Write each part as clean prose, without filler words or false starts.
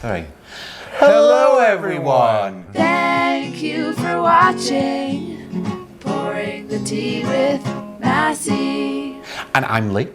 3. Hello everyone! Thank you for watching Pouring the Tea with Masse. And I'm Lee.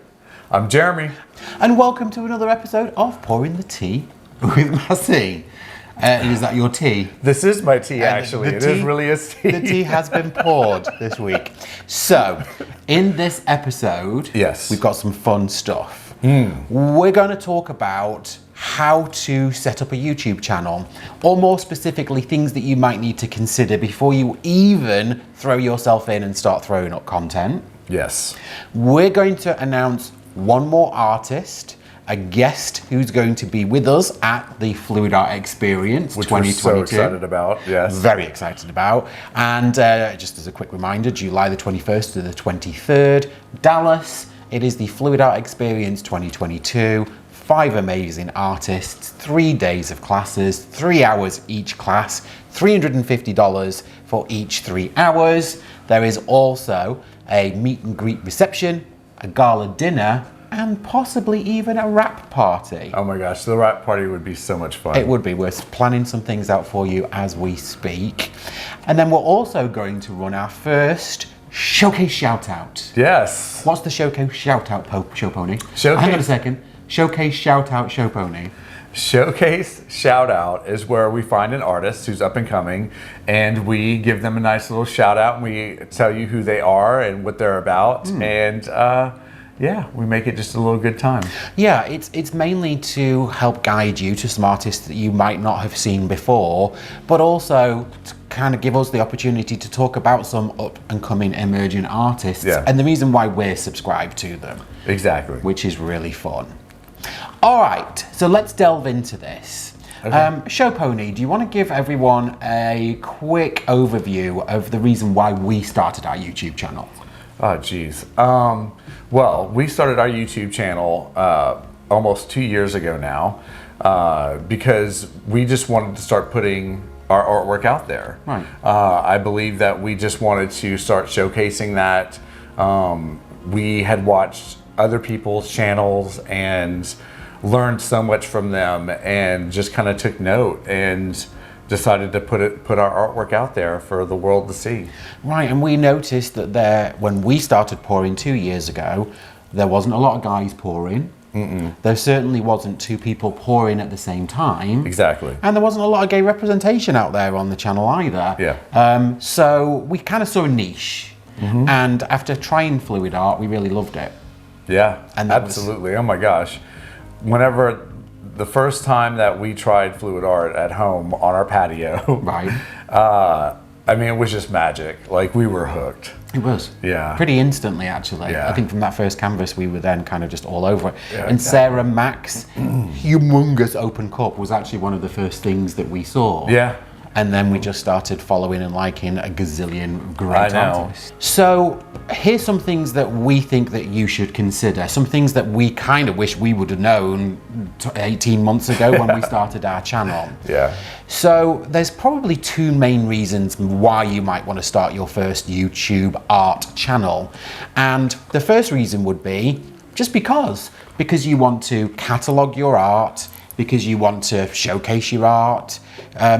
I'm Jeremy. And welcome to another episode of Pouring the Tea with Masse. Is that your tea? This is my tea, actually. It is really a tea. The tea has been poured this week. So, in this episode, yes, we've got some fun stuff. We're going to talk about how to set up a YouTube channel, or more specifically, things that you might need to consider before you even throw yourself in and start throwing up content. Yes. We're going to announce one more artist, a guest who's going to be with us at the Fluid Art Experience, which 2022. We're so excited about, yes. Very excited about. And just as a quick reminder, July the 21st to the 23rd, Dallas. It is the Fluid Art Experience 2022. 5 amazing artists, 3 days of classes, 3 hours each class, $350 for each 3 hours. There is also a meet and greet reception, a gala dinner, and possibly even a wrap party. Oh my gosh, the wrap party would be so much fun. It would be. We're planning some things out for you as we speak. And then we're also going to run our first showcase shout out. Yes. What's the showcase shout out, Show Pony? Showcase. Hang on a second. Showcase shout out, Show Pony. Showcase shout out is where we find an artist who's up and coming and we give them a nice little shout out and we tell you who they are and what they're about. And yeah, we make it just a little good time. Yeah, it's mainly to help guide you to some artists that you might not have seen before, but also to kind of give us the opportunity to talk about some up and coming emerging artists and the reason why we're subscribed to them. Exactly. Which is really fun. All right, so let's delve into this. Okay. Show Pony, do you want to give everyone a quick overview of the reason why we started our YouTube channel? Oh, geez. Well, we started our YouTube channel almost 2 years ago now because we just wanted to start putting our artwork out there. Right. I believe that we just wanted to start showcasing that. We had watched other people's channels and learned so much from them and just kind of took note and decided to put our artwork out there for the world to see. Right, and we noticed that when we started pouring 2 years ago, there wasn't a lot of guys pouring. There certainly wasn't 2 people pouring at the same time. Exactly. And there wasn't a lot of gay representation out there on the channel either. Yeah. So we kind of saw a niche. And after trying fluid art, we really loved it. Yeah, and absolutely. Oh my gosh. Whenever the first time that we tried fluid art at home on our patio, right? I mean, it was just magic. Like, we were hooked. It was. Yeah. Pretty instantly, actually. Yeah. I think from that first canvas, we were then kind of just all over it. Yeah, and Sarah Mack's humongous open cup was actually one of the first things that we saw. Yeah. And then we just started following and liking a gazillion great artists. So here's some things that we think that you should consider. Some things that we kind of wish we would have known 18 months ago when we started our channel. Yeah. So there's probably 2 main reasons why you might want to start your first YouTube art channel. And the first reason would be just because you want to catalog your art, because you want to showcase your art,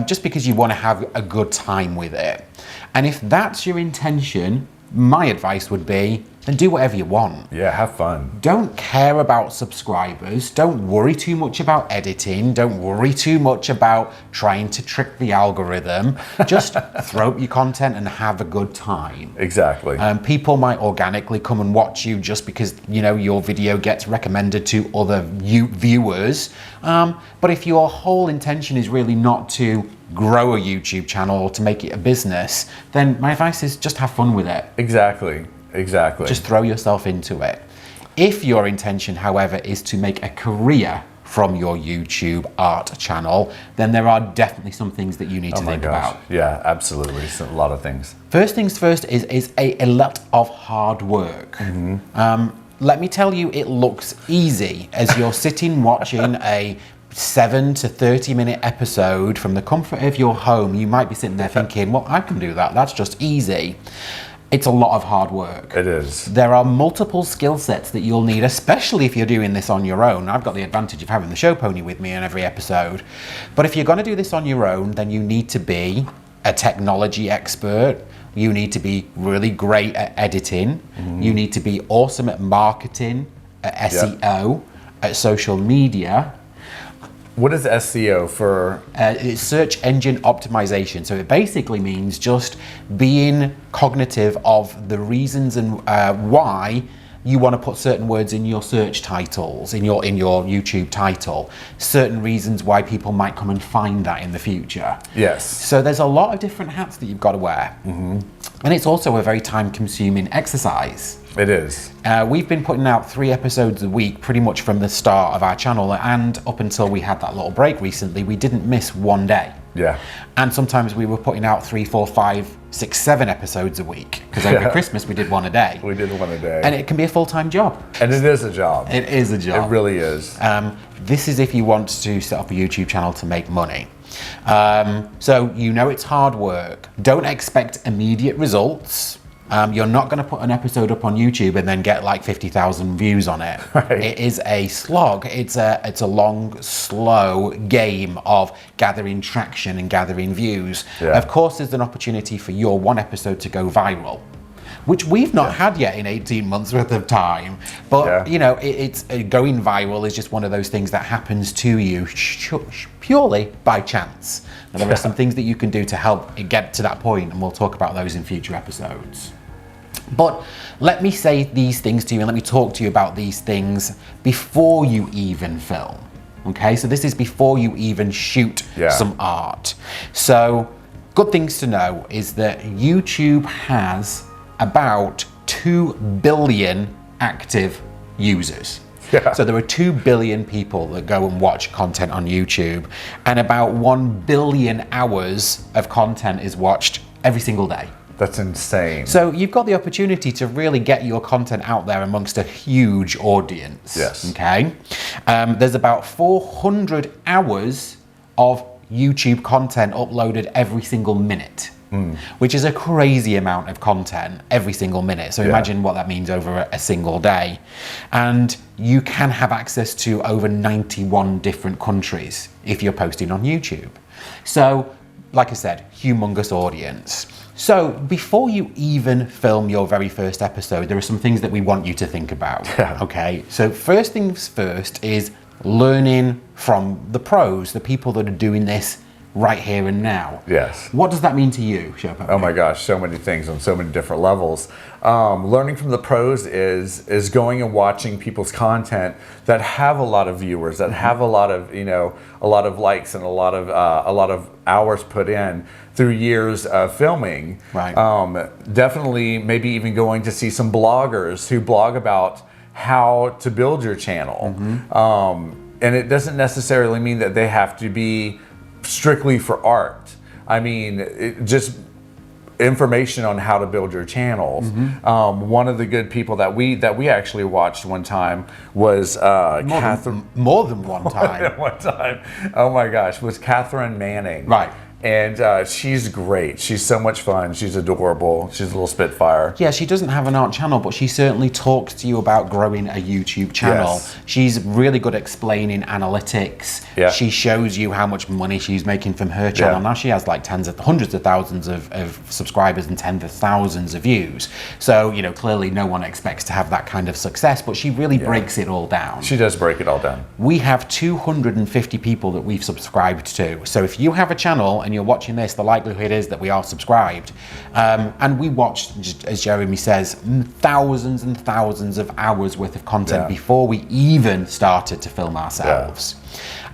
just because you want to have a good time with it. And if that's your intention, my advice would be, then do whatever you want. Yeah, have fun. Don't care about subscribers. Don't worry too much about editing. Don't worry too much about trying to trick the algorithm. Just throw up your content and have a good time. Exactly. People might organically come and watch you just because, you know, your video gets recommended to other viewers. But if your whole intention is really not to grow a YouTube channel or to make it a business, then my advice is just have fun with it. Exactly. Just throw yourself into it. If your intention, however, is to make a career from your YouTube art channel, then there are definitely some things that you need to think about. Yeah, absolutely. It's a lot of things. First things first is a lot of hard work. Let me tell you, it looks easy as you're sitting watching a 7 to 30 minute episode from the comfort of your home. You might be sitting there thinking, well, I can do that. That's just easy. It's a lot of hard work. It is. There are multiple skill sets that you'll need, especially if you're doing this on your own. I've got the advantage of having the show pony with me in every episode. But if you're going to do this on your own, then you need to be a technology expert. You need to be really great at editing. You need to be awesome at marketing, at SEO, at social media. What is SEO for? It's search engine optimization. So it basically means just being cognitive of the reasons and why you want to put certain words in your search titles, in your YouTube title, certain reasons why people might come and find that in the future. Yes. So there's a lot of different hats that you've got to wear. And it's also a very time-consuming exercise. It is. We've been putting out 3 episodes a week pretty much from the start of our channel, and up until we had that little break recently, we didn't miss one day. Yeah. And sometimes we were putting out 3, 4, 5, 6, 7 episodes a week, because over Christmas we did 1 a day. We did 1 a day. And it can be a full-time job. And it is a job. It is a job. It really is. This is if you want to set up a YouTube channel to make money. So you know it's hard work. Don't expect immediate results. You're not going to put an episode up on YouTube and then get like 50,000 views on it. Right. It is a slog. It's a long, slow game of gathering traction and gathering views. Yeah. Of course, there's an opportunity for your 1 episode to go viral, which we've not had yet in 18 months worth of time. But you know, it's going viral is just one of those things that happens to you purely by chance. And there are some things that you can do to help it get to that point, and we'll talk about those in future episodes. But let me say these things to you, and let me talk to you about these things before you even film. Okay, so this is before you even shoot some art. So good things to know is that YouTube has about 2 billion active users. Yeah. So there are 2 billion people that go and watch content on YouTube, and about 1 billion hours of content is watched every single day. That's insane. So you've got the opportunity to really get your content out there amongst a huge audience. Yes. Okay. There's about 400 hours of YouTube content uploaded every single minute, which is a crazy amount of content every single minute. So imagine what that means over a single day. And you can have access to over 91 different countries if you're posting on YouTube. So, like I said, humongous audience. So before you even film your very first episode, there are some things that we want you to think about. Okay, so first things first is learning from the pros, the people that are doing this right here and now. Yes. What does that mean to you, Sherpa? Oh my gosh, so many things on so many different levels. Learning from the pros is going and watching people's content that have a lot of viewers, that have a lot of, you know, a lot of likes and a lot of hours put in through years of filming. Right. Definitely, maybe even going to see some bloggers who blog about how to build your channel. And it doesn't necessarily mean that they have to be strictly for art. I mean, just information on how to build your channels. One of the good people that we actually watched one time was Catherine. More than one time. One time. Oh my gosh, was Catherine Manning. Right. And she's great. She's so much fun. She's adorable. She's a little spitfire. Yeah, she doesn't have an art channel, but she certainly talks to you about growing a YouTube channel. Yes. She's really good at explaining analytics. Yeah. She shows you how much money she's making from her channel. Yeah. Now she has like hundreds of thousands of subscribers and tens of thousands of views. So, you know, clearly no one expects to have that kind of success, but she really breaks it all down. She does break it all down. We have 250 people that we've subscribed to. So if you have a channel and you're watching this, the likelihood is that we are subscribed. And we watched, just as Jeremy says, thousands and thousands of hours worth of content before we even started to film ourselves.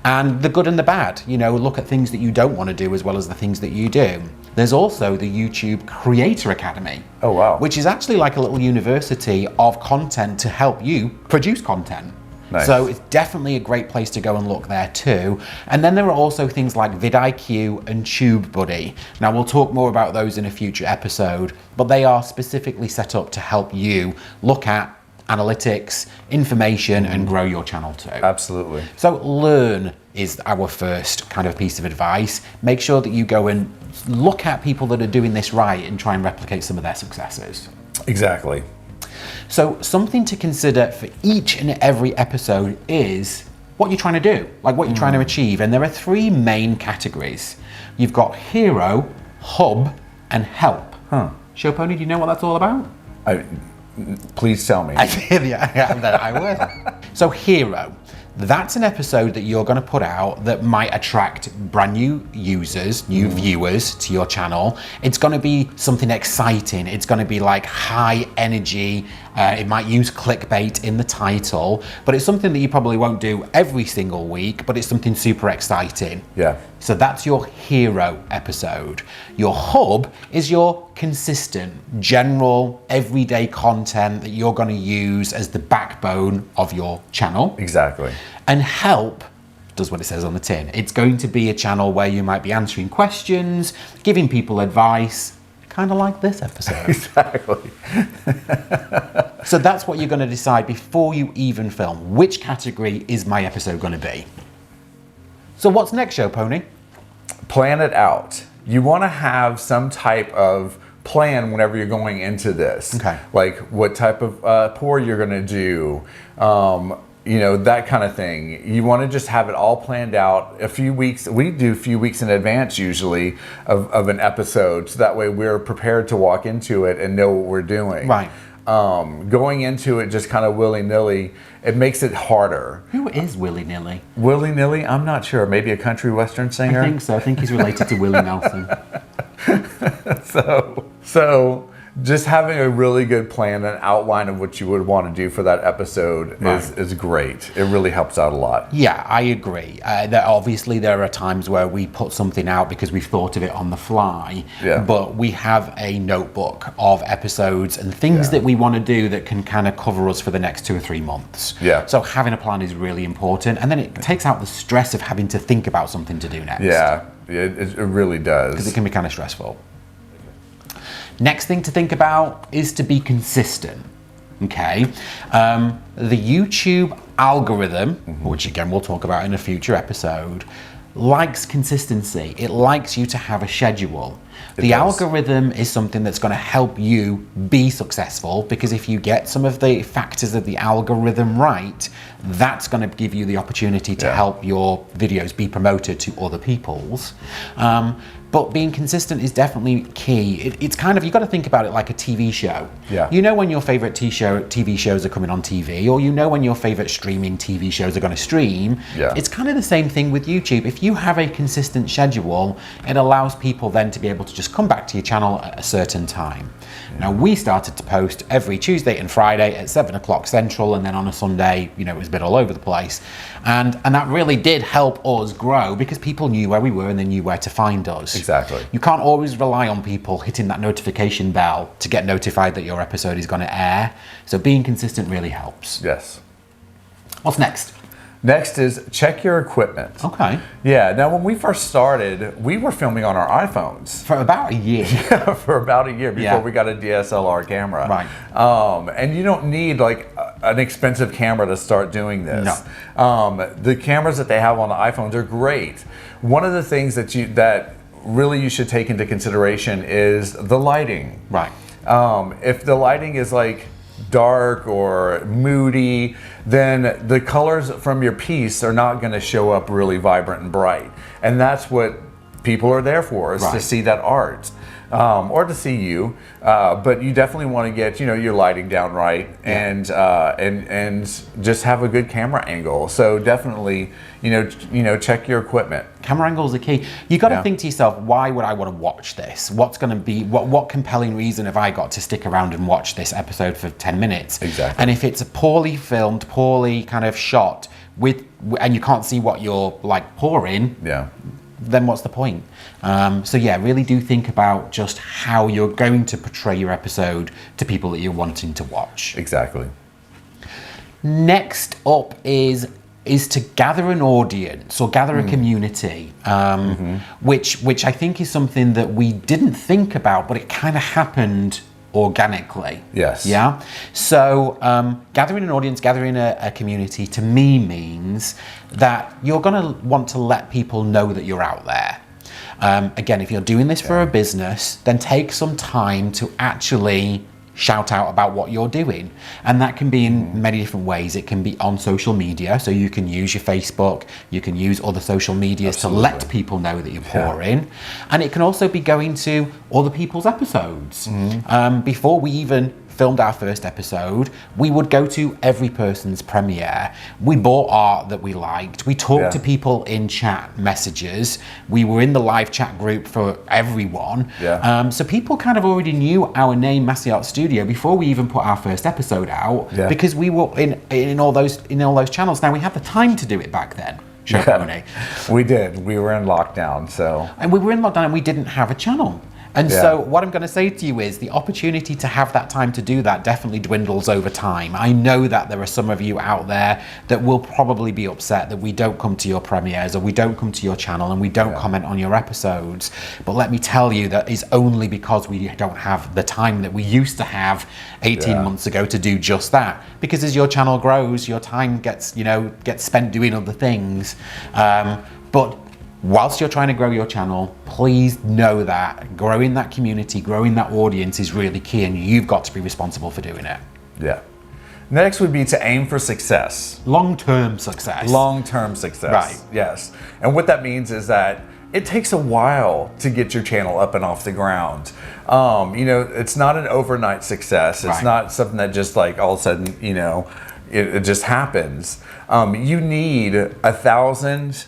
And the good and the bad, you know, look at things that you don't want to do as well as the things that you do. There's also the YouTube Creator Academy. Oh, wow. Which is actually like a little university of content to help you produce content. Nice. So it's definitely a great place to go and look there too. And then there are also things like vidIQ and TubeBuddy. Now we'll talk more about those in a future episode, but they are specifically set up to help you look at analytics, information, and grow your channel too. Absolutely. So learn is our first kind of piece of advice. Make sure that you go and look at people that are doing this right and try and replicate some of their successes. Exactly. So something to consider for each and every episode is what you're trying to do, like what you're trying to achieve. And there are three main categories. You've got hero, hub, and help. Show Pony, do you know what that's all about? Please tell me. I will. So hero, that's an episode that you're going to put out that might attract brand new users, new viewers to your channel. It's going to be something exciting. It's going to be like high energy. It might use clickbait in the title, but it's something that you probably won't do every single week, but it's something super exciting. Yeah. So that's your hero episode. Your hub is your consistent, general, everyday content that you're going to use as the backbone of your channel. Exactly. And help does what it says on the tin. It's going to be a channel where you might be answering questions, giving people advice, kind of like this episode. Exactly. So that's what you're going to decide before you even film. Which category is my episode going to be? So what's next, Show Pony? Plan it out. You want to have some type of plan whenever you're going into this. Okay. Like what type of pour you're going to do, you know, that kind of thing. You want to just have it all planned out a few weeks. We do a few weeks in advance usually of an episode, so that way we're prepared to walk into it and know what we're doing. Right. Going into it just kind of willy-nilly, it makes it harder. Who is willy-nilly? Willy-nilly? I'm not sure. Maybe a country western singer? I think so. I think he's related to Willie Nelson. So just having a really good plan, an outline of what you would want to do for that episode is great. It really helps out a lot. Yeah, I agree. Obviously, there are times where we put something out because we've thought of it on the fly, but we have a notebook of episodes and things that we want to do that can kind of cover us for the next 2 or 3 months. Yeah. So having a plan is really important, and then it takes out the stress of having to think about something to do next. Yeah, it really does. Because it can be kind of stressful. Next thing to think about is to be consistent, okay? The YouTube algorithm, which again we'll talk about in a future episode, likes consistency. It likes you to have a schedule. The algorithm is something that's going to help you be successful, because if you get some of the factors of the algorithm right, that's going to give you the opportunity to help your videos be promoted to other people's. But being consistent is definitely key. It's kind of, you got to think about it like a TV show. Yeah. You know when your favorite TV shows are coming on TV, or you know when your favorite streaming TV shows are going to stream. Yeah. It's kind of the same thing with YouTube. If you have a consistent schedule, it allows people then to be able to just come back to your channel at a certain time. Now, we started to post every Tuesday and Friday at 7 o'clock Central, and then on a Sunday, you know, it was a bit all over the place. And that really did help us grow, because people knew where we were and they knew where to find us. Exactly. You can't always rely on people hitting that notification bell to get notified that your episode is going to air. So being consistent really helps. Yes. What's next? Next is check your equipment. Okay. Yeah, now when we first started, we were filming on our iPhones. For about a year. For about a year before we got a DSLR camera. Right. And you don't need like an expensive camera to start doing this. No. The cameras that they have on the iPhones are great. One of the things that really you should take into consideration is the lighting. Right. If the lighting is like dark or moody, then the colors from your piece are not going to show up really vibrant and bright. And that's what people are there for, is to see that art. Or to see you, but you definitely want to get, you know, your lighting down right, and just have a good camera angle. So definitely, you know, check your equipment. Camera angles are key. You got to think to yourself, why would I want to watch this? What's going to be what compelling reason have I got to stick around and watch this episode for 10 minutes? Exactly. And if it's a poorly filmed, poorly kind of shot and you can't see what you're like pouring, then what's the point? So yeah, really do think about just how you're going to portray your episode to people that you're wanting to watch. Exactly. Next up is to gather an audience or gather a community, which I think is something that we didn't think about, but it kind of happened organically. Yes. Yeah. So gathering an audience, gathering a community, to me means that you're going to want to let people know that you're out there. Again, if you're doing this for a business, then take some time to actually shout out about what you're doing. And that can be in many different ways. It can be on social media, so you can use your Facebook, you can use other social medias to let people know that you're pouring. And it can also be going to other people's episodes. Before we even filmed our first episode, we would go to every person's premiere. We bought art that we liked. We talked to people in chat messages. We were in the live chat group for everyone. So people kind of already knew our name, Masse Art Studio, before we even put our first episode out, because we were in all those channels. Now we had the time to do it back then. We did. We were in lockdown, and we were in lockdown, and we didn't have a channel. And so what I'm going to say to you is the opportunity to have that time to do that definitely dwindles over time. I know that there are some of you out there that will probably be upset that we don't come to your premieres, or we don't come to your channel, and we don't comment on your episodes. But let me tell you that is only because we don't have the time that we used to have 18 months ago to do just that. Because as your channel grows, your time gets spent doing other things. But whilst you're trying to grow your channel, please know that growing that community, growing that audience is really key, and you've got to be responsible for doing it. Next would be to aim for success. Long-term success. Long-term success. Right. Yes. And what that means is that it takes a while to get your channel up and off the ground. It's not an overnight success. It's not something that just like all of a sudden, it just happens. You need 1,000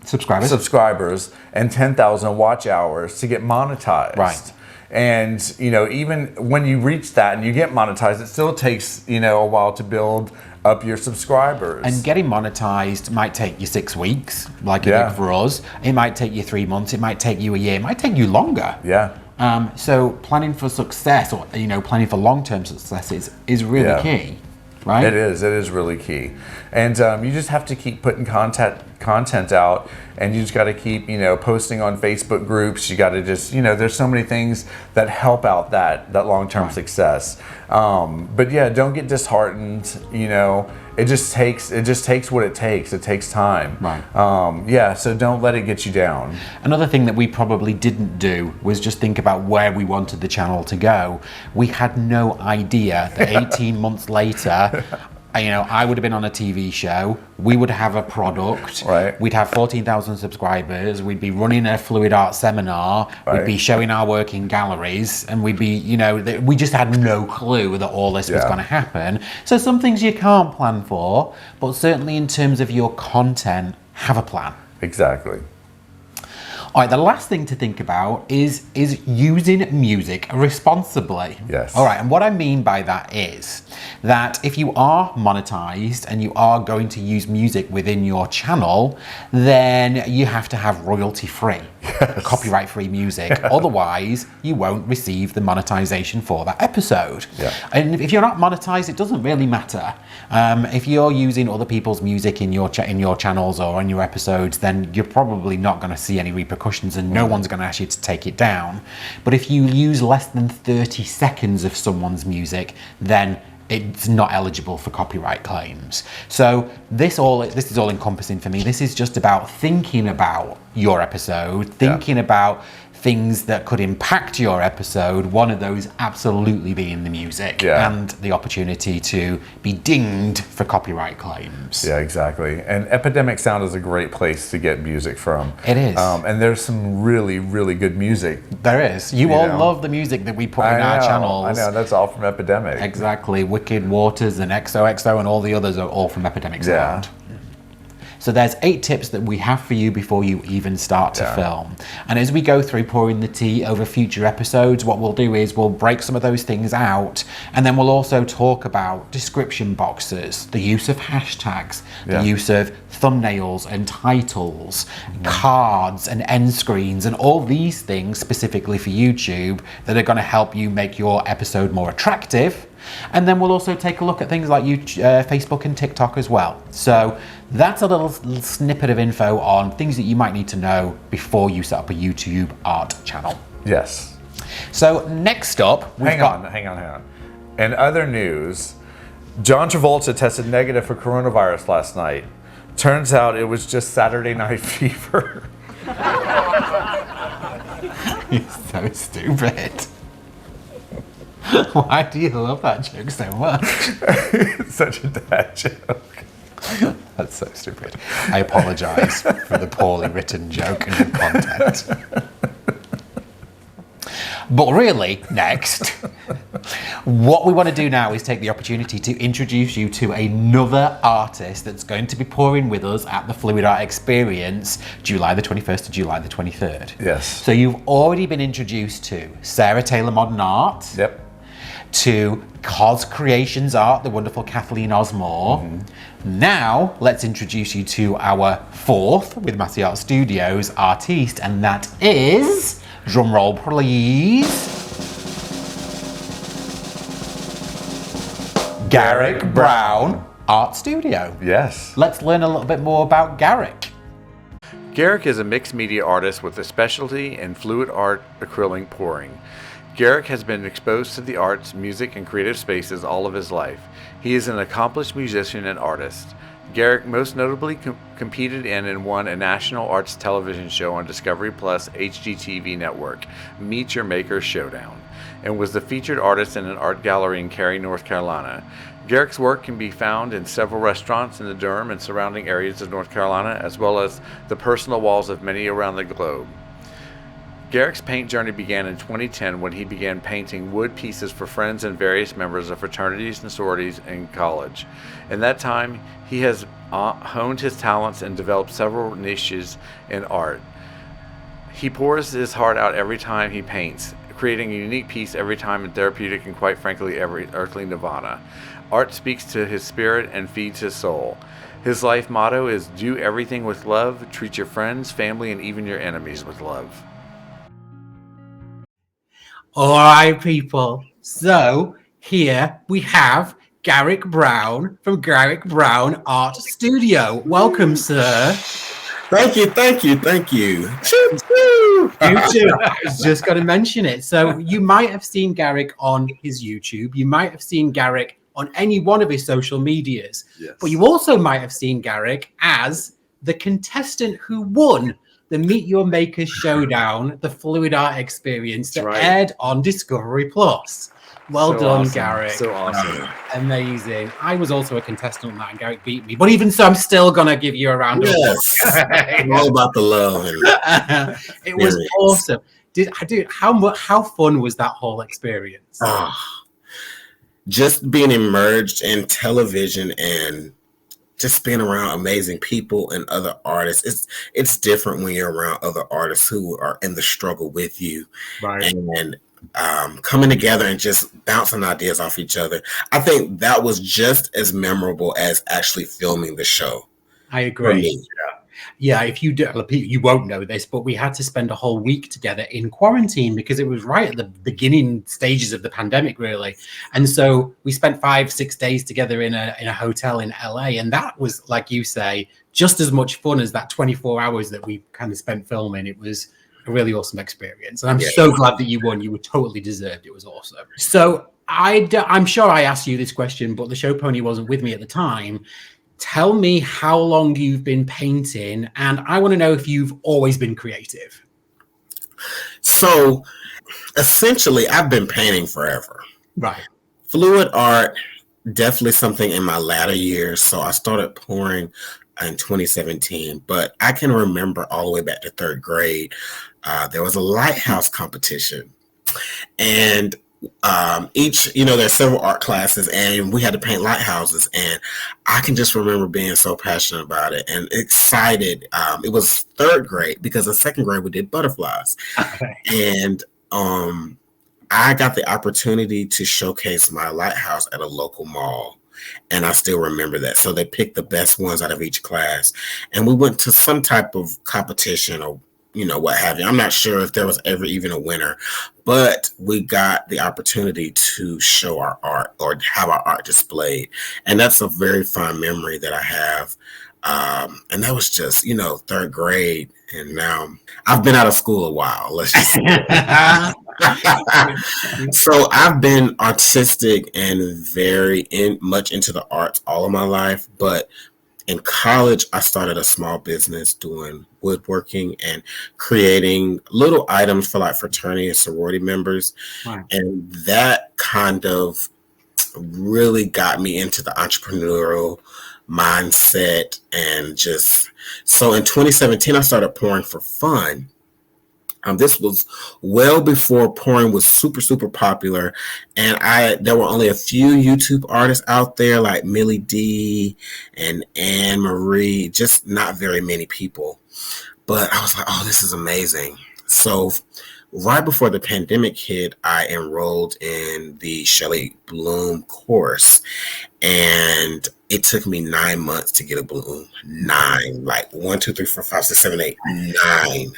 subscribers and 10,000 watch hours to get monetized. And even when you reach that and you get monetized, it still takes a while to build up your subscribers. And getting monetized might take you 6 weeks, like it did for us. It might take you 3 months. It might take you a year. It might take you longer. So planning for success, or planning for long-term success is really key. Right? It is really key. And you just have to keep putting content out, and you just got to keep posting on Facebook groups. You got to just there's so many things that help out that long-term success. But don't get disheartened. It just takes what it takes. It takes time. So don't let it get you down. Another thing that we probably didn't do was just think about where we wanted the channel to go. We had no idea that 18 months later, I would have been on a TV show. We would have a product. We'd have 14,000 subscribers. We'd be running a fluid art seminar. We'd be showing our work in galleries, and we'd be, we just had no clue that all this was going to happen. So some things you can't plan for, but certainly in terms of your content, have a plan. Exactly. All right, the last thing to think about is using music responsibly. Yes. All right, and what I mean by that is that if you are monetized and you are going to use music within your channel, then you have to have royalty-free, copyright-free music. Otherwise, you won't receive the monetization for that episode. And if you're not monetized, it doesn't really matter. If you're using other people's music in your channels or on your episodes, then you're probably not going to see any repercussions, and no one's going to ask you to take it down. But if you use less than 30 seconds of someone's music, then it's not eligible for copyright claims. So this is all encompassing for me. This is just about thinking about your episode, thinking about things that could impact your episode. One of those absolutely being the music and the opportunity to be dinged for copyright claims. Yeah, exactly. And Epidemic Sound is a great place to get music from. It is. And there's some really, really good music. There is. You all love the music that we put in our channels. I know, that's all from Epidemic. Exactly. Wicked Waters and XOXO and all the others are all from Epidemic Sound. So there's 8 tips that we have for you before you even start to film. And as we go through pouring the tea over future episodes, what we'll do is we'll break some of those things out, and then we'll also talk about description boxes, the use of hashtags, the use of thumbnails and titles, cards and end screens, and all these things specifically for YouTube that are going to help you make your episode more attractive. And then we'll also take a look at things like Facebook and TikTok as well. So that's a little snippet of info on things that you might need to know before you set up a YouTube art channel. Yes. So next up, Hang on. In other news, John Travolta tested negative for coronavirus last night. Turns out it was just Saturday Night Fever. He's so stupid. Why do you love that joke so much? It's such a dad joke. That's so stupid. I apologise for the poorly written joke and the content. But really, next, what we want to do now is take the opportunity to introduce you to another artist that's going to be pouring with us at the Fluid Art Experience, July the 21st to July the 23rd. Yes. So you've already been introduced to Sarah Taylor Modern Art. Yep. To Cos Creations Art, the wonderful Kathleen Osmore. Mm-hmm. Now, let's introduce you to our fourth, with Masse Art Studios, artiste, and that is, drum roll please, Garrick Brown Art Studio. Yes. Let's learn a little bit more about Garrick. Garrick is a mixed media artist with a specialty in fluid art acrylic pouring. Garrick has been exposed to the arts, music, and creative spaces all of his life. He is an accomplished musician and artist. Garrick most notably competed in and won a national arts television show on Discovery Plus HGTV network, Meet Your Maker Showdown, and was the featured artist in an art gallery in Cary, North Carolina. Garrick's work can be found in several restaurants in the Durham and surrounding areas of North Carolina, as well as the personal walls of many around the globe. Garrick's paint journey began in 2010 when he began painting wood pieces for friends and various members of fraternities and sororities in college. In that time, he has honed his talents and developed several niches in art. He pours his heart out every time he paints, creating a unique piece every time and therapeutic and quite frankly every earthly nirvana. Art speaks to his spirit and feeds his soul. His life motto is do everything with love, treat your friends, family, and even your enemies with love. All right, people. So here we have Garrick Brown from Garrick Brown Art Studio. Welcome, sir. Thank you. I was just got to mention it. So you might have seen Garrick on his YouTube. You might have seen Garrick on any one of his social medias. Yes. But you also might have seen Garrick as the contestant who won the Meet Your Makers Showdown, the Fluid Art Experience that aired on Discovery Plus. Well done, awesome. Garrick. So awesome. Amazing. I was also a contestant on that, and Garrick beat me. But even so, I'm still going to give you a round of applause. I'm all about the love. It was awesome. How fun was that whole experience? Just being immersed in television and just being around amazing people and other artists. It's different when you're around other artists who are in the struggle with you. Right. And coming together and just bouncing ideas off each other. I think that was just as memorable as actually filming the show. I agree. Yeah, if you do, you won't know this, but we had to spend a whole week together in quarantine because it was right at the beginning stages of the pandemic, really. And so we spent 5-6 days together in a hotel in LA, and that was, like you say, just as much fun as that 24 hours that we kind of spent filming. It was a really awesome experience, and I'm so glad that you won. You were totally deserved. It was awesome. So I'm sure I asked you this question, but the show pony wasn't with me at the time. Tell me how long you've been painting, and I want to know if you've always been creative. So, essentially, I've been painting forever. Right. Fluid art, definitely something in my latter years. So I started pouring in 2017, but I can remember all the way back to third grade. There was a lighthouse competition, and there's several art classes, and we had to paint lighthouses, and I can just remember being so passionate about it and excited. It was third grade because in second grade we did butterflies. Okay. And I got the opportunity to showcase my lighthouse at a local mall, and I still remember that. So they picked the best ones out of each class, and we went to some type of competition or what have you. I'm not sure if there was ever even a winner, but we got the opportunity to show our art or have our art displayed. And that's a very fond memory that I have. And that was just, third grade. And now I've been out of school a while. Let's just say. So I've been artistic and much into the arts all of my life, but in college, I started a small business doing woodworking and creating little items for like fraternity and sorority members. Right. And that kind of really got me into the entrepreneurial mindset and just so in 2017 I started pouring for fun. This was well before pouring was super popular, and there were only a few YouTube artists out there like Millie D and Anne Marie, just not very many people. But I was like, oh, this is amazing. So right before the pandemic hit, I enrolled in the Shelley Bloom course, and it took me 9 months to get a bloom. 9, like 1, 2, 3, 4, 5, 6, 7, 8, 9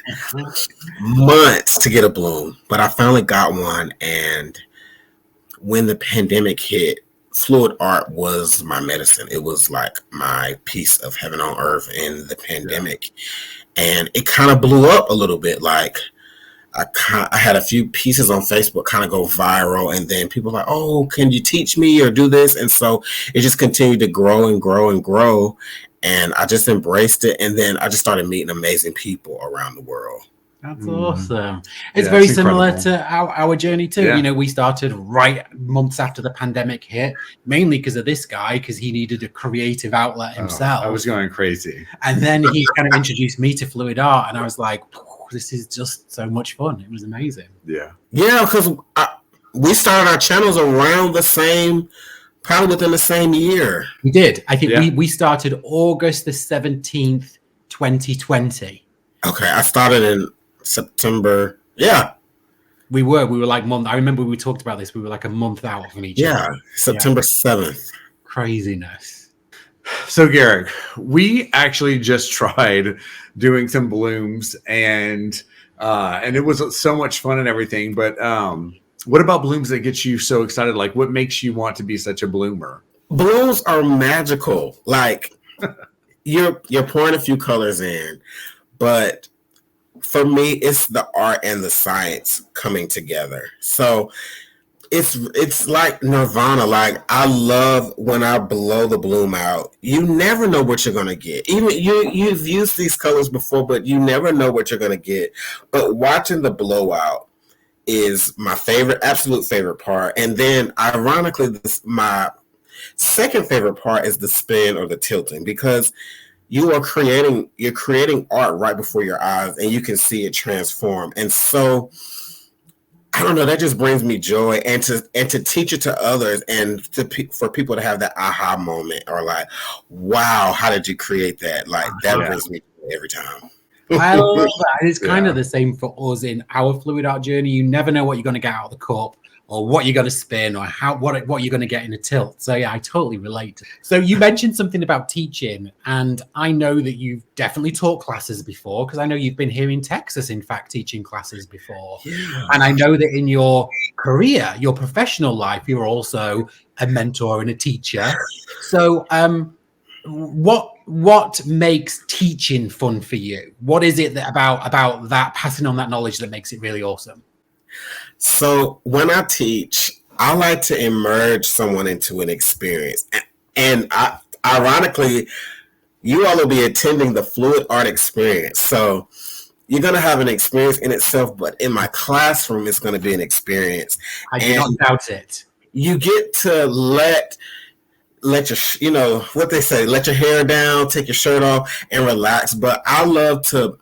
months to get a bloom. But I finally got one, and when the pandemic hit, fluid art was my medicine. It was like my piece of heaven on earth in the pandemic, and it kind of blew up a little bit. Like I had a few pieces on Facebook kind of go viral, and then people were like, oh, can you teach me or do this? And so it just continued to grow and grow and grow. And I just embraced it. And then I just started meeting amazing people around the world. That's awesome. It's Yeah, very it's similar incredible. to our journey too. Yeah. You know, we started right months after the pandemic hit, mainly because of this guy, because he needed a creative outlet himself. I was going crazy. And then he kind of introduced me to fluid art, and I was like, this is just so much fun. It was amazing. Yeah. Yeah, because we started our channels around the same, probably within the same year. We did. I think Yeah. we started August the 17th, 2020. Okay, I started in September. Yeah. We were like month. I remember we talked about this. We were like a month out from each other. September 7th. Craziness. So Garrick, we actually just tried doing some blooms, and it was so much fun and everything. But what about blooms that get you so excited? Like, what makes you want to be such a bloomer? Blooms are magical. Like you're pouring a few colors in, but for me, it's the art and the science coming together. So it's like nirvana. Like I love when I blow the bloom out. You never know what you're gonna get. Even you've used these colors before, but you never know what you're gonna get. But watching the blowout is my absolute favorite part. And then ironically, my second favorite part is the spin or the tilting, because you're creating art right before your eyes and you can see it transform. And so I don't know, that just brings me joy, and to teach it to others, and for people to have that aha moment, or like, wow, how did you create that? Like that brings me joy every time. I love that. It's kind of the same for us in our fluid art journey. You never know what you're going to get out of the cup, or what you're going to spin, or what you're going to get in a tilt. So yeah, I totally relate. So you mentioned something about teaching, and I know that you've definitely taught classes before, because I know you've been here in Texas, in fact, teaching classes before. Yeah. And I know that in your career, your professional life, you're also a mentor and a teacher. So what makes teaching fun for you? What is it that about that passing on that knowledge that makes it really awesome? So when I teach, I like to immerse someone into an experience. And ironically, you all will be attending the fluid art experience. So you're going to have an experience in itself, but in my classroom, it's going to be an experience. I do not doubt it. You get to let your, what they say, let your hair down, take your shirt off and relax. But I love to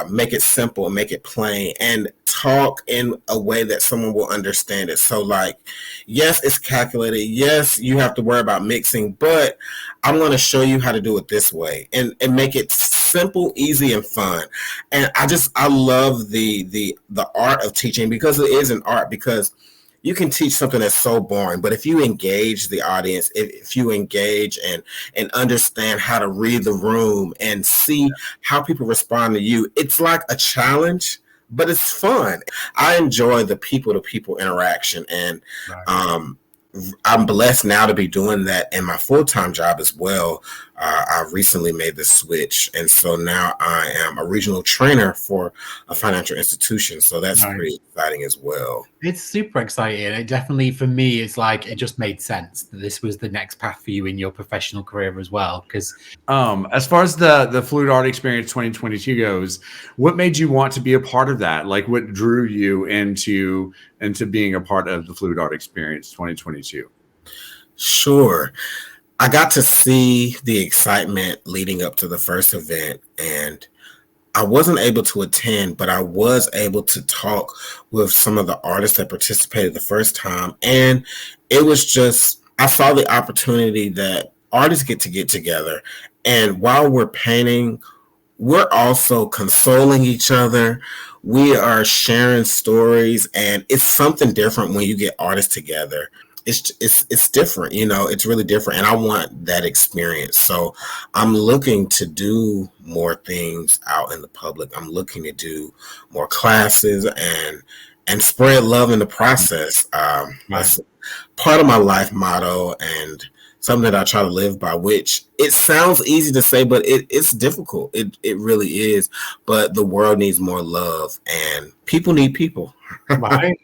make it simple, make it plain, and talk in a way that someone will understand it. So like, yes, it's calculated. Yes, you have to worry about mixing, but I'm going to show you how to do it this way, and make it simple, easy, and fun. And I love the art of teaching, because it is an art, because you can teach something that's so boring, but if you engage the audience, if you engage and understand how to read the room and see how people respond to you, it's like a challenge, but it's fun. I enjoy the people-to-people interaction, and I'm blessed now to be doing that in my full-time job as well, I recently made the switch, and so now I am a regional trainer for a financial institution. So that's pretty exciting as well. It's super exciting. It definitely, for me, it's like it just made sense that this was the next path for you in your professional career as well. Because as far as the Fluid Art Experience 2022 goes, what made you want to be a part of that? Like, what drew you into being a part of the Fluid Art Experience 2022? Sure. I got to see the excitement leading up to the first event, and I wasn't able to attend, but I was able to talk with some of the artists that participated the first time. And it was just, I saw the opportunity that artists get together. And while we're painting, we're also consoling each other. We are sharing stories, and it's something different when you get artists together. It's different, it's really different, and I want that experience. So I'm looking to do more things out in the public. I'm looking to do more classes and spread love in the process. That's part of my life motto and something that I try to live by, which it sounds easy to say, but it's difficult. It really is. But the world needs more love, and people need people. right.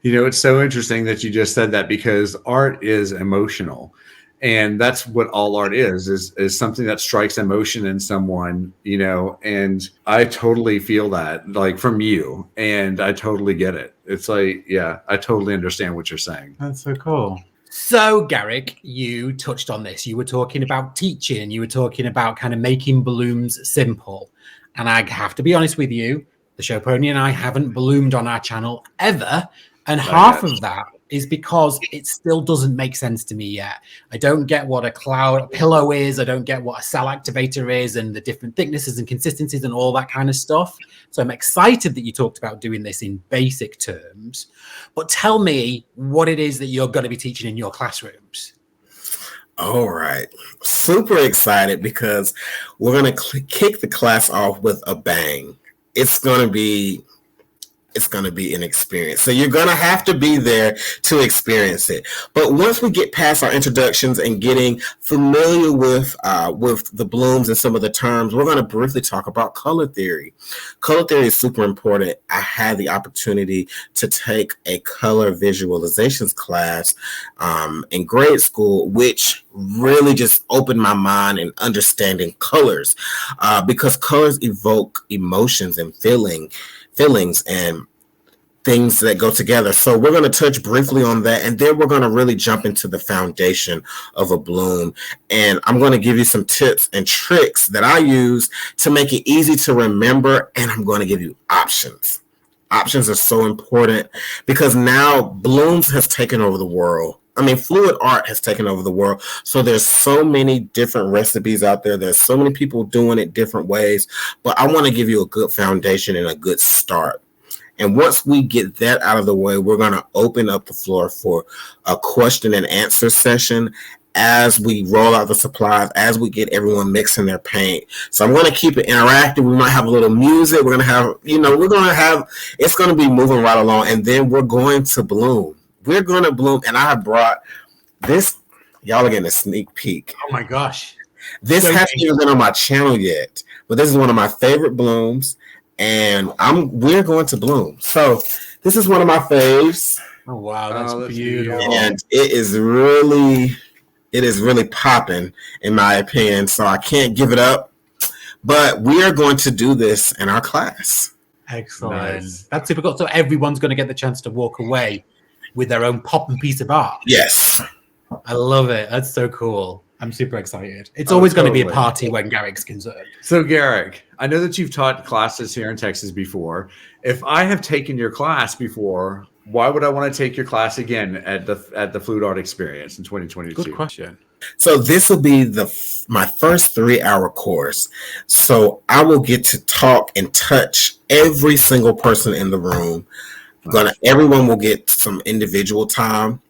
It's so interesting that you just said that, because art is emotional, and that's what all art is something that strikes emotion in someone, and I totally feel that, like, from you, and I totally get it. It's like, yeah, I totally understand what you're saying. That's so cool. So, Garrick, you touched on this. You were talking about teaching. You were talking about kind of making blooms simple. And I have to be honest with you, the show pony and I haven't bloomed on our channel ever. And half of that is because it still doesn't make sense to me yet. I don't get what a pillow is. I don't get what a cell activator is, and the different thicknesses and consistencies and all that kind of stuff. So I'm excited that you talked about doing this in basic terms. But tell me what it is that you're going to be teaching in your classrooms. All right. Super excited because we're going to kick the class off with a bang. It's going to be an experience. So you're going to have to be there to experience it. But once we get past our introductions and getting familiar with the blooms and some of the terms, we're going to briefly talk about color theory. Color theory is super important. I had the opportunity to take a color visualizations class in grade school, which really just opened my mind in understanding colors, because colors evoke emotions and feelings and things that go together. So we're going to touch briefly on that, and then we're going to really jump into the foundation of a bloom. And I'm going to give you some tips and tricks that I use to make it easy to remember, and I'm going to give you options. Options are so important because now blooms has taken over the world. I mean, fluid art has taken over the world. So there's so many different recipes out there. There's so many people doing it different ways. But I want to give you a good foundation and a good start. And once we get that out of the way, we're going to open up the floor for a question and answer session as we roll out the supplies, as we get everyone mixing their paint. So I'm going to keep it interactive. We might have a little music. We're going to have, it's going to be moving right along. And then we're going to bloom. We're going to bloom. And I have brought this. Y'all are getting a sneak peek. Oh my gosh. This hasn't even been on my channel yet, but this is one of my favorite blooms. And we're going to bloom. So this is one of my faves. Oh wow, that's beautiful. And it is really popping in my opinion. So I can't give it up. But we are going to do this in our class. Excellent. Nice. That's super cool. So everyone's going to get the chance to walk away with their own popping piece of art. Yes. I love it. That's so cool. I'm super excited. It's always going to be a party when Garrick's concerned. So Garrick, I know that you've taught classes here in Texas before. If I have taken your class before, why would I want to take your class again at the Fluid Art Experience in 2022? Good question. So this will be my first 3-hour course. So I will get to talk and touch every single person in the room. Everyone will get some individual time.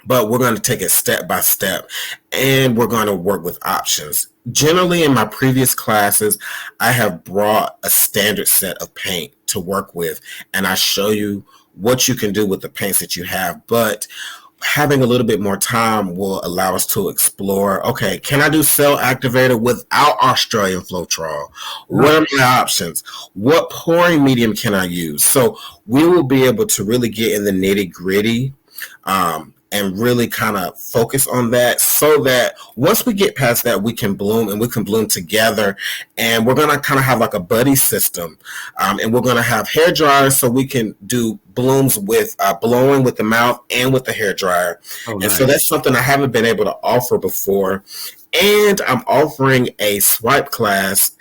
But we're going to take it step by step, and we're going to work with options. Generally, in my previous classes, I have brought a standard set of paint to work with, and I show you what you can do with the paints that you have. But having a little bit more time will allow us to explore, okay, can I do cell activator without Australian Floetrol? What are my options? What pouring medium can I use? So we will be able to really get in the nitty gritty and really kind of focus on that, so that once we get past that, we can bloom, and we can bloom together. And we're going to kind of have like a buddy system. And we're going to have hair dryers, so we can do blooms with blowing with the mouth and with the hair dryer. Oh, nice. And so that's something I haven't been able to offer before. And I'm offering a swipe class,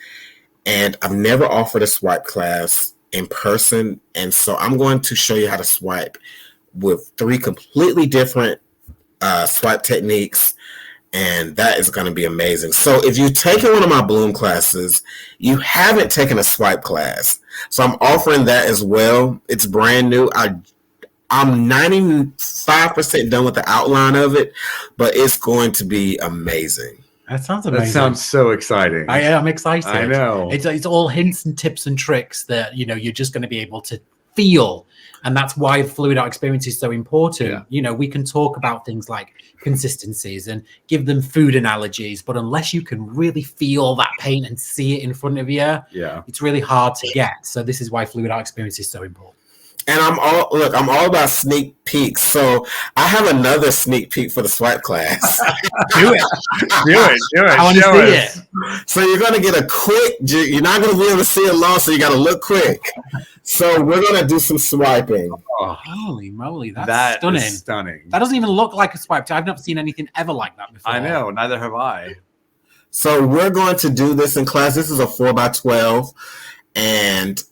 and I've never offered a swipe class in person. And so I'm going to show you how to swipe with 3 completely different swipe techniques, and that is going to be amazing. So if you've taken one of my bloom classes, you haven't taken a swipe class, so I'm offering that as well. It's brand new. I'm 95% done with the outline of it, but it's going to be amazing. That sounds amazing. That sounds so exciting. I am excited. I know. It's all hints and tips and tricks that, you know, you're just going to be able to feel. And that's why the fluid art experience is so important. Yeah. You know, we can talk about things like consistencies and give them food analogies, but unless you can really feel that paint and see it in front of you, it's really hard to get. So this is why fluid art experience is so important. And I'm all about sneak peeks. So I have another sneak peek for the swipe class. Do it. I want to see it. So you're going to get a quick, you're not going to be able to see it long, so you got to look quick. So we're going to do some swiping. Oh, holy moly. That's stunning. That doesn't even look like a swipe. I've never seen anything ever like that before. I know. Neither have I. So we're going to do this in class. This is a 4x12. And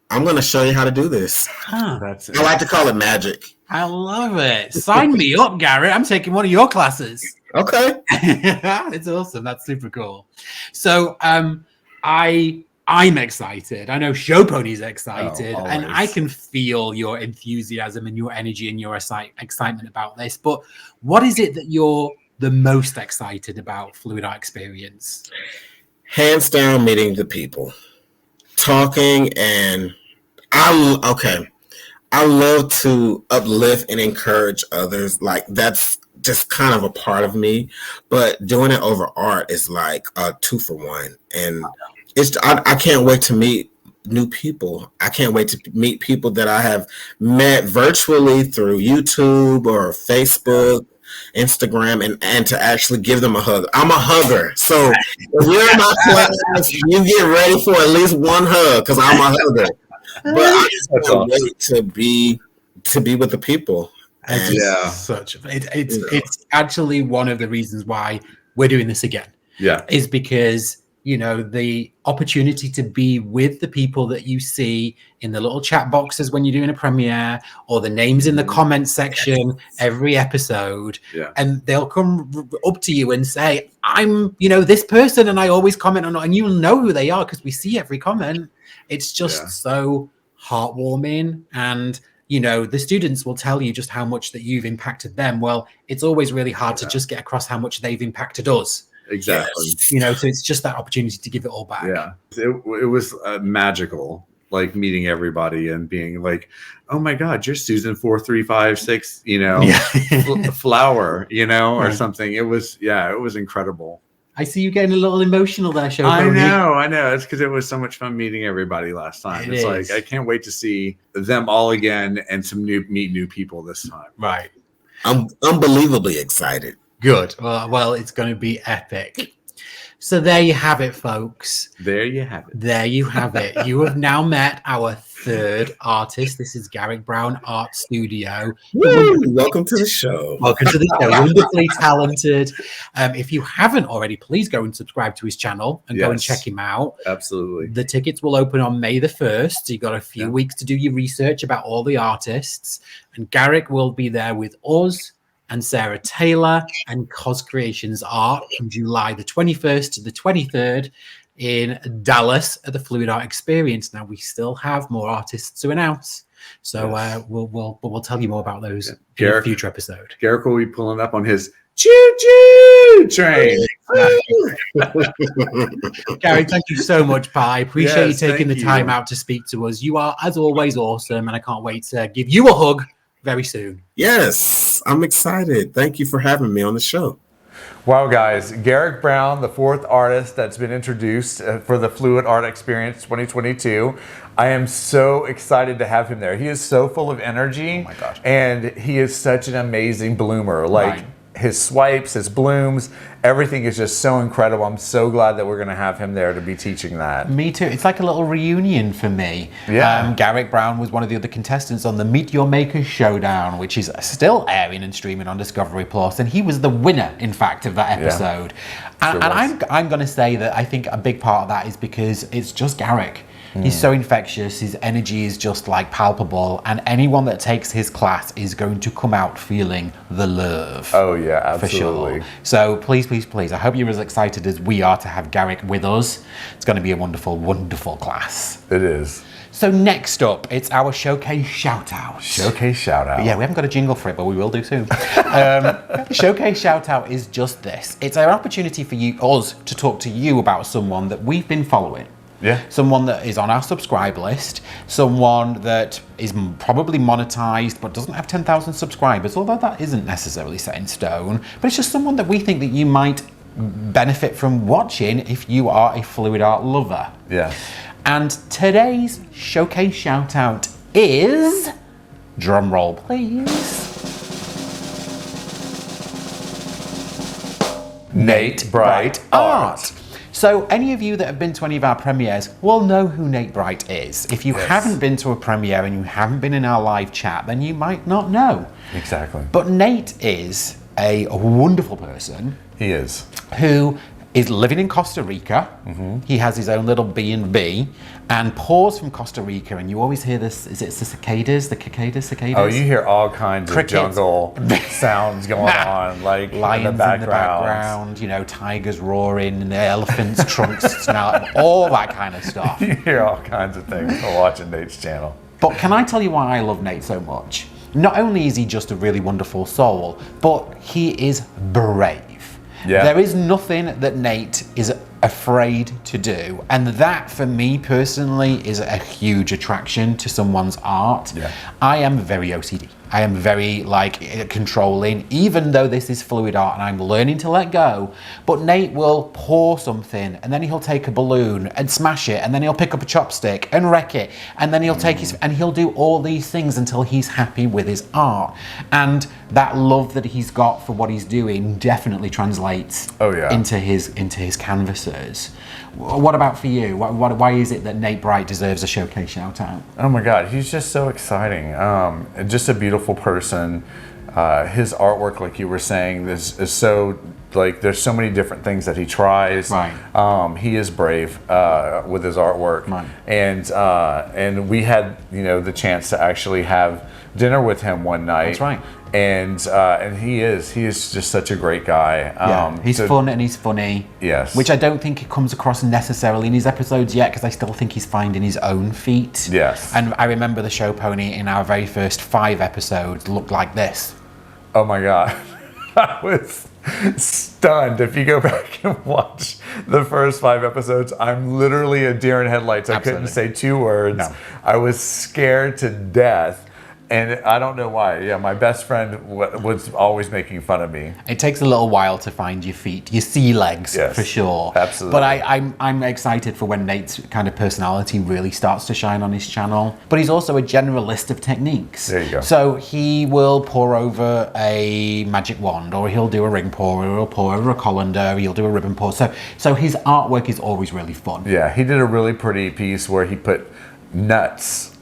I'm going to show you how to do this. Huh. I like to call it magic. I love it. Sign me up, Garrett. I'm taking one of your classes. Okay. It's awesome. That's super cool. So I'm excited. I know Show Pony's excited. And I can feel your enthusiasm and your energy and your excitement about this. But what is it that you're the most excited about Fluid Art Experience? Hands down, meeting the people. Talking, and I love to uplift and encourage others. Like, that's just kind of a part of me, but doing it over art is like a 2-for-1. And I can't wait to meet new people. I can't wait to meet people that I have met virtually through YouTube or Facebook, Instagram, and to actually give them a hug. I'm a hugger. So if you're in my class, you get ready for at least one hug, because I'm a hugger. But I just can't wait to be with the people. And it's actually one of the reasons why we're doing this again. Yeah. Is because, you know, the opportunity to be with the people that you see in the little chat boxes when you're doing a premiere, or the names in the comment section every episode, and they'll come up to you and say, I'm, you know, this person, and I always comment on it, and you'll know who they are because we see every comment. It's just so heartwarming. And, you know, the students will tell you just how much that you've impacted them. Well, it's always really hard to just get across how much they've impacted us. Exactly. You know, so it's just that opportunity to give it all back. Yeah. It was magical, like meeting everybody and being like, oh my God, you're Susan 4356, you know, flower, you know, or something. It was incredible. I see you getting a little emotional there, Show. I know. It's because it was so much fun meeting everybody last time. It's like, I can't wait to see them all again and meet new people this time. Right. I'm unbelievably excited. Good. Well, it's going to be epic. So there you have it, folks. There you have it. You have now met our third artist. This is Garrett Brown Art Studio. Welcome to the show. Welcome to the show. Wonderfully talented. If you haven't already, please go and subscribe to his channel and go and check him out. Absolutely. The tickets will open on May the 1st. So you've got a few weeks to do your research about all the artists. And Garrett will be there with us and Sarah Taylor and Cos Creations Art from July the 21st to the 23rd in Dallas at the Fluid Art Experience. Now, we still have more artists to announce, so we'll tell you more about those in a future episode. Garrick will be pulling up on his choo-choo train. Gary, thank you so much, Pi. Appreciate you taking the time out to speak to us. You are, as always, awesome, and I can't wait to give you a hug very soon. Yes, I'm excited. Thank you for having me on the show. Wow, guys, Garrick Brown, the fourth artist that's been introduced for the Fluid Art Experience 2022. I am so excited to have him there. He is so full of energy. Oh my gosh. And he is such an amazing bloomer. Like Right. his swipes, his blooms, everything is just so incredible. I'm so glad that we're going to have him there to be teaching that. Me too. It's like a little reunion for me. Yeah. Garrick Brown was one of the other contestants on the Meet Your Maker Showdown, which is still airing and streaming on Discovery Plus, and he was the winner, in fact, of that episode. And I'm going to say that I think a big part of that is because it's just Garrick. He's so infectious, his energy is just like palpable, and anyone that takes his class is going to come out feeling the love. Oh yeah, absolutely. For sure. So please, please, please, I hope you're as excited as we are to have Garrick with us. It's going to be a wonderful, wonderful class. It is. So next up, it's our showcase shout-out. Showcase shout out. Yeah, we haven't got a jingle for it, but we will do soon. Showcase shout-out is just this. It's an opportunity for us to talk to you about someone that we've been following. Yeah. Someone that is on our subscribe list, someone that is probably monetized but doesn't have 10,000 subscribers, although that isn't necessarily set in stone, but it's just someone that we think that you might benefit from watching if you are a fluid art lover. Yeah. And today's showcase shout out is, drum roll please, Nate Bright Art. So any of you that have been to any of our premieres will know who Nate Bright is. If you haven't been to a premiere and you haven't been in our live chat, then you might not know. Exactly. But Nate is a wonderful person He is. who is living in Costa Rica. He has his own little B&B and pours from Costa Rica, and you always hear this, is it the cicadas? Oh, you hear all kinds Crickets. of jungle sounds going on, like Lions in the background. you know, tigers roaring, and the elephants' trunks snarling, all that kind of stuff. You hear all kinds of things while watching Nate's channel. But can I tell you why I love Nate so much? Not only is he just a really wonderful soul, but he is brave. Yeah. There is nothing that Nate is afraid to do, and that for me personally is a huge attraction to someone's art. Yeah. I am very OCD. I am very controlling, even though this is fluid art and I'm learning to let go. But Nate will pour something, and then he'll take a balloon and smash it, and then he'll pick up a chopstick and wreck it, and then he'll take and he'll do all these things until he's happy with his art. And that love that he's got for what he's doing definitely translates into his canvases. What about for you? Why is it that Nate Bright deserves a showcase shout out? Oh my God, he's just so exciting. Just a beautiful person. His artwork, like you were saying, is so, like, there's so many different things that he tries. Right. He is brave with his artwork. Right. And we had, the chance to actually have dinner with him one night. That's right. And he is just such a great guy. He's fun and he's funny. Yes. Which I don't think it comes across necessarily in his episodes yet, because I still think he's finding his own feet. Yes. And I remember the show pony in our very first 5 episodes looked like this. Oh my God. I was stunned. If you go back and watch the first 5 episodes, I'm literally a deer in headlights. I couldn't say 2 words. No. I was scared to death. And I don't know why. Yeah, my best friend was always making fun of me. It takes a little while to find your feet, your sea legs, Yes, for sure. absolutely. But I'm excited for when Nate's kind of personality really starts to shine on his channel. But he's also a generalist of techniques. There you go. So he will pour over a magic wand, or he'll do a ring pour, or he'll pour over a colander, he'll do a ribbon pour. So his artwork is always really fun. Yeah, he did a really pretty piece where he put nuts,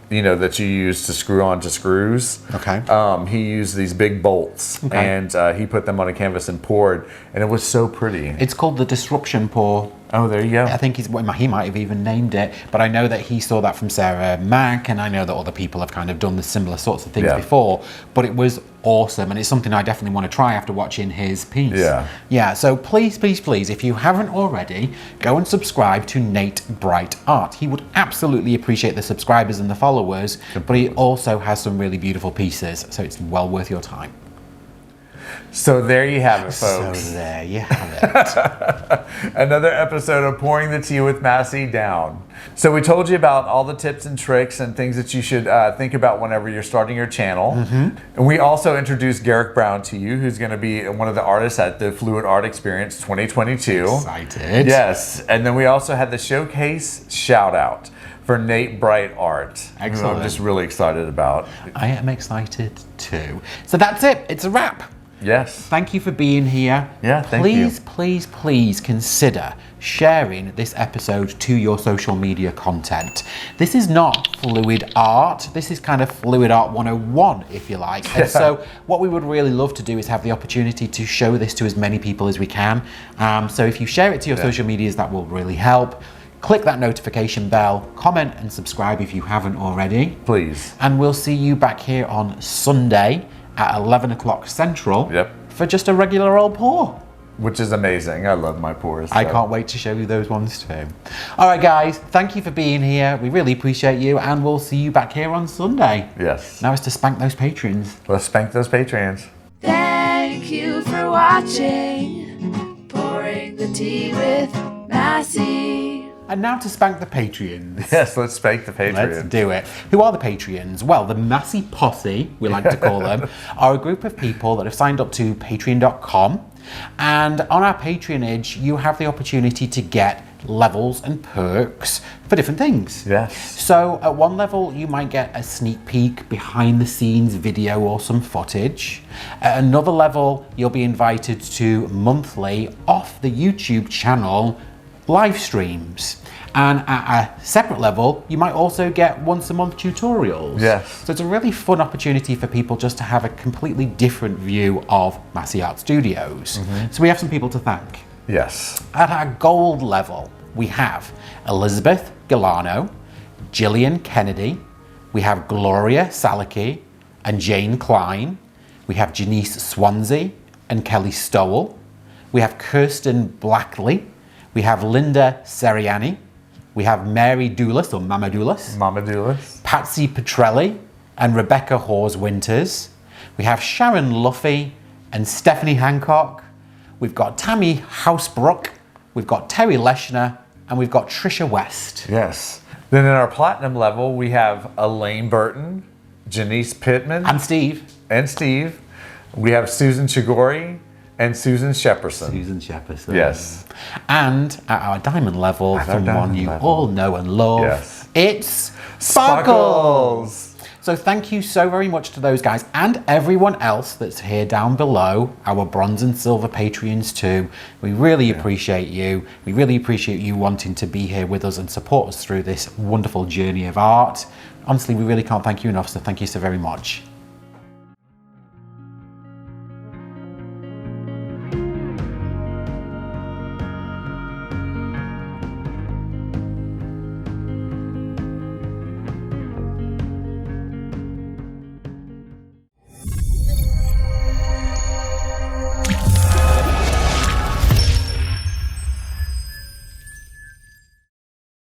that you use to screw onto screws. Okay. He used these big bolts, and he put them on a canvas and poured, and it was so pretty. It's called the disruption pour. Oh, there you go. I think he might have even named it, but I know that he saw that from Sarah Mack, and I know that other people have kind of done the similar sorts of things before, but it was awesome, and it's something I definitely want to try after watching his piece. Yeah, so please, please, please, if you haven't already, go and subscribe to Nate Bright Art. He would absolutely appreciate the subscribers and the followers, but he also has some really beautiful pieces, so it's well worth your time. So there you have it, So folks. there you have it. Another episode of Pouring the Tea with Masse down. So we told you about all the tips and tricks and things that you should think about whenever you're starting your channel. And we also introduced Garrick Brown to you, who's going to be one of the artists at the Fluid Art Experience 2022. Excited. Yes. And then we also had the showcase shout out for Nate Bright Art. Who Excellent. I'm just really excited about. I am excited too. So that's it. It's a wrap. Yes. Thank you for being here. Yeah, thank you. Please consider sharing this episode to your social media content. This is not fluid art. This is kind of fluid art 101, if you like. And so what we would really love to do is have the opportunity to show this to as many people as we can. So if you share it to your social medias, that will really help. Click that notification bell, comment and subscribe if you haven't already. Please. And we'll see you back here on Sunday at 11 o'clock Central for just a regular old pour. Which is amazing. I love my pours. I can't wait to show you those ones too. All right, guys, thank you for being here. We really appreciate you, and we'll see you back here on Sunday. Yes. Now it's to spank those patrons. Let's spank those Patreons. Thank you for watching. Pouring the tea with Masse. And now to spank the Patreons. Yes, let's spank the Patreons. Let's do it. Who are the Patreons? Well, the Masse Posse, we like to call them, are a group of people that have signed up to patreon.com. And on our patronage, you have the opportunity to get levels and perks for different things. Yes. So at one level, you might get a sneak peek, behind the scenes video or some footage. At another level, you'll be invited to monthly off the YouTube channel live streams. And at a separate level, you might also get once a month tutorials. Yes. So it's a really fun opportunity for people just to have a completely different view of Masse Art Studios. So we have some people to thank. Yes. At our gold level, we have Elizabeth Galano, Gillian Kennedy, we have Gloria Salaki and Jane Klein, we have Janice Swansea and Kelly Stowell, we have Kirsten Blackley, we have Linda Seriani, we have Mary Doulis or Mama Doulis, Mama Doulis. Patsy Petrelli and Rebecca Hawes Winters. We have Sharon Luffy and Stephanie Hancock. We've got Tammy Housebrook. We've got Terry Leschner and we've got Trisha West. Yes. Then in our platinum level, we have Elaine Burton, Janice Pittman, And Steve. We have Susan Chigori and Susan Shepperson. Susan Shepperson. Yes. And at our diamond level, At our someone diamond you level. all know and love, Yes. it's Sparkles. So thank you so very much to those guys and everyone else that's here down below, our bronze and silver Patreons too. We really appreciate you. We really appreciate you wanting to be here with us and support us through this wonderful journey of art. Honestly, we really can't thank you enough, so thank you so very much.